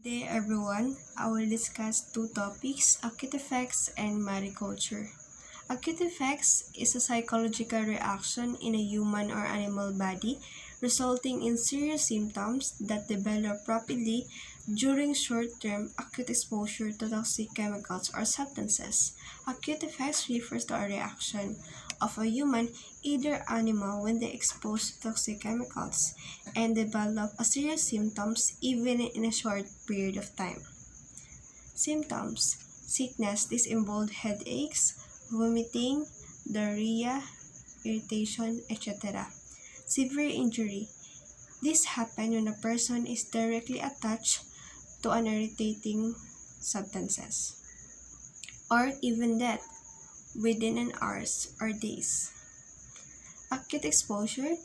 Today, everyone, I will discuss two topics, acute effects and mariculture. Acute effects is a psychological reaction in a human or animal body resulting in serious symptoms that develop rapidly during short-term acute exposure to toxic chemicals or substances. Acute effects refers to a reaction of a human, either animal, when they expose to toxic chemicals and develop a serious symptoms even in a short period of time. Symptoms: sickness. This involved headaches, vomiting, diarrhea, irritation, etc. Severe injury. This happens when a person is directly attached to an irritating substances, or even death within an hours or days. Acute exposure.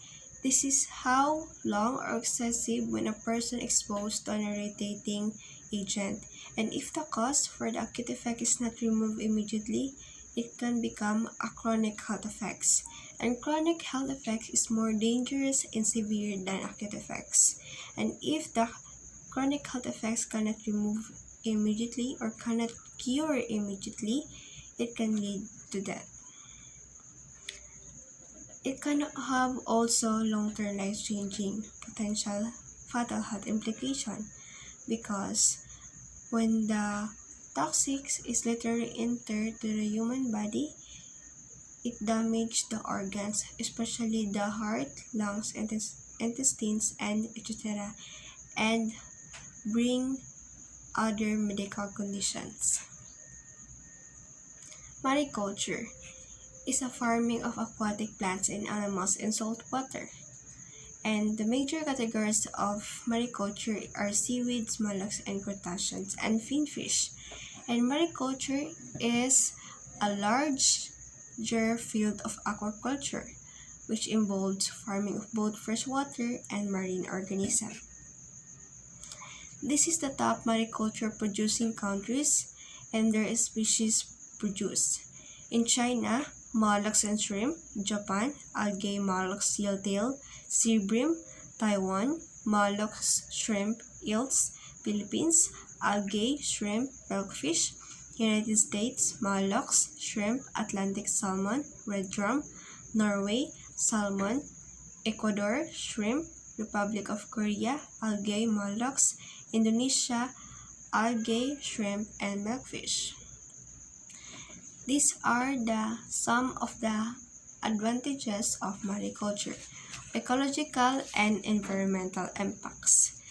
This is how long or excessive when a person exposed to an irritating agent, and if the cause for the acute effect is not removed immediately, it can become a chronic health effects. And chronic health effects is more dangerous and severe than acute effects. And if the chronic health effects cannot remove immediately or cannot cure immediately, it can lead to death. It can have also long-term life-changing potential fatal health implication because when the toxics is literally entered to the human body, it damages the organs, especially the heart, lungs, intestines, and etc., and bring other medical conditions. Mariculture is a farming of aquatic plants and animals in salt water. And the major categories of mariculture are seaweeds, mollusks, and crustaceans, and finfish. And mariculture is a larger field of aquaculture, which involves farming of both freshwater and marine organisms. This is the top mariculture producing countries and their species produced. In China, mollusks and shrimp; Japan, algae, mollusks, yellowtail, sea bream; Taiwan, mollusks, shrimp, eels; Philippines, algae, shrimp, milkfish; United States, mollusks, shrimp, Atlantic salmon, red drum; Norway, salmon; Ecuador, shrimp; Republic of Korea, algae, mollusks; Indonesia, algae, shrimp, and milkfish. These are some of the advantages of mariculture. Ecological and environmental impacts.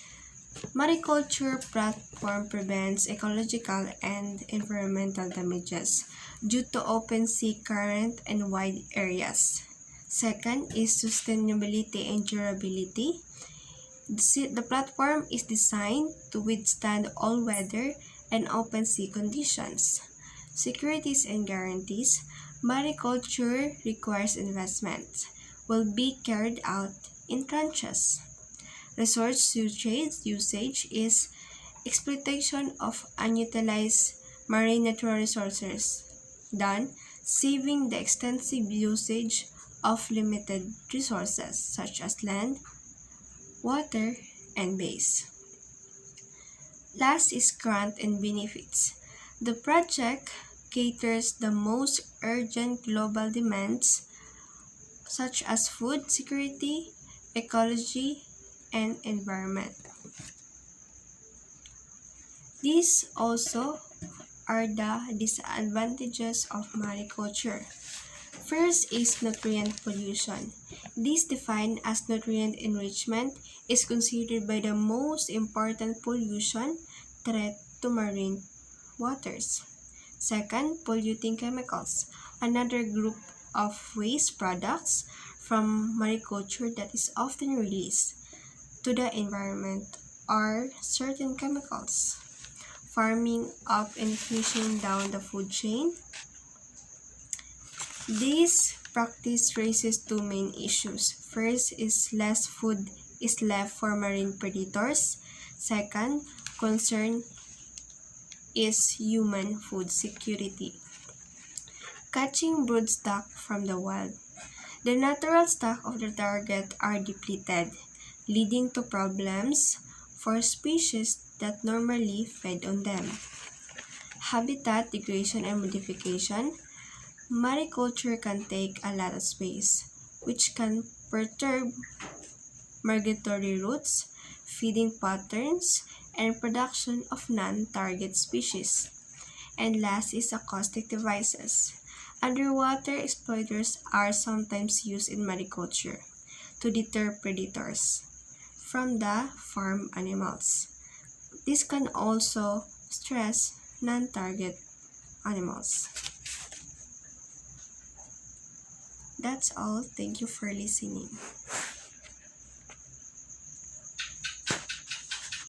Mariculture platform prevents ecological and environmental damages due to open sea current and wide areas. Second is sustainability and durability. The platform is designed to withstand all weather and open sea conditions. Securities and guarantees. Mariculture requires investment, will be carried out in tranches. Resource usage is exploitation of unutilized marine natural resources done, saving the extensive usage of limited resources such as land, water, and base. Last is grant and benefits. The project caters the most urgent global demands such as food security, ecology, and environment. These also are the disadvantages of mariculture. First is nutrient pollution. This, defined as nutrient enrichment, is considered by the most important pollution threat to marine waters. Second, polluting chemicals. Another group of waste products from mariculture that is often released to the environment are certain chemicals. Farming up and pushing down the food chain. This practice raises two main issues. First is less food is left for marine predators. Second, concern is human food security. Catching broodstock from the wild. The natural stock of the target are depleted, leading to problems for species that normally fed on them. Habitat degradation and modification. Mariculture can take a lot of space, which can perturb migratory routes, feeding patterns, and production of non-target species. And last is acoustic devices. Underwater exploiters are sometimes used in mariculture to deter predators from the farm animals. This can also stress non-target animals. That's all. Thank you for listening.